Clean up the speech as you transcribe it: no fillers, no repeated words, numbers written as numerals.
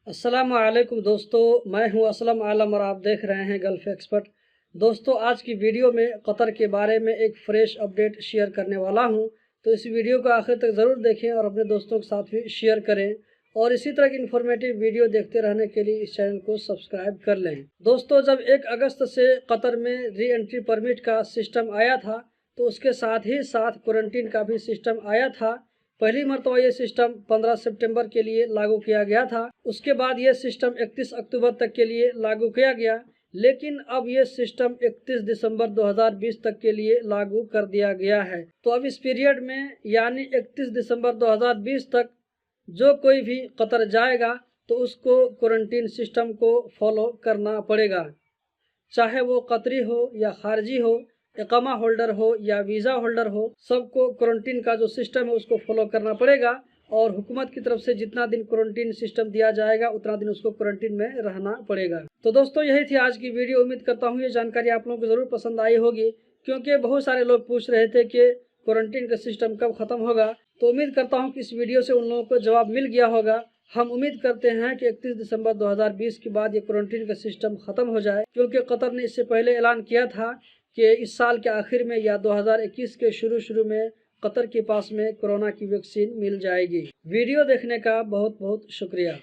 अस्सलामुअलैकुम दोस्तों, मैं हूं असलम आलम और आप देख रहे हैं गल्फ़ एक्सपर्ट। दोस्तों, आज की वीडियो में कतर के बारे में एक फ्रेश अपडेट शेयर करने वाला हूं, तो इस वीडियो को आखिर तक ज़रूर देखें और अपने दोस्तों के साथ भी शेयर करें। और इसी तरह की इन्फॉर्मेटिव वीडियो देखते रहने के लिए इस चैनल को सब्सक्राइब कर लें। दोस्तों, जब 1 अगस्त से कतर में री एंट्री परमिट का सिस्टम आया था, तो उसके साथ ही साथ क्वारंटीन का भी सिस्टम आया था। पहली मरतबा ये सिस्टम 15 सितंबर के लिए लागू किया गया था। उसके बाद ये सिस्टम 31 अक्टूबर तक के लिए लागू किया गया, लेकिन अब ये सिस्टम 31 दिसंबर 2020 तक के लिए लागू कर दिया गया है। तो अब इस पीरियड में यानी 31 दिसंबर 2020 तक जो कोई भी कतर जाएगा तो उसको क्वारंटीन सिस्टम को फॉलो करना पड़ेगा, चाहे वो कतरी हो या खारजी हो, इकामा होल्डर हो या वीज़ा होल्डर हो, सबको क्वारंटीन का जो सिस्टम है उसको फॉलो करना पड़ेगा। और हुकूमत की तरफ से जितना दिन क्वारंटीन सिस्टम दिया जाएगा उतना दिन उसको क्वारंटीन में रहना पड़ेगा। तो दोस्तों, यही थी आज की वीडियो। उम्मीद करता हूँ ये जानकारी आप लोगों को ज़रूर पसंद आई होगी, क्योंकि बहुत सारे लोग पूछ रहे थे कि क्वारंटीन का सिस्टम कब ख़त्म होगा। तो उम्मीद करता हूँ कि इस वीडियो से उन लोगों को जवाब मिल गया होगा। हम उम्मीद करते हैं कि 31 दिसंबर 2020 के बाद ये क्वारंटीन का सिस्टम ख़त्म हो जाए, क्योंकि कतर ने इससे पहले ऐलान किया था कि इस साल के आखिर में या 2021 के शुरू में कतर के पास में कोरोना की वैक्सीन मिल जाएगी। वीडियो देखने का बहुत बहुत शुक्रिया।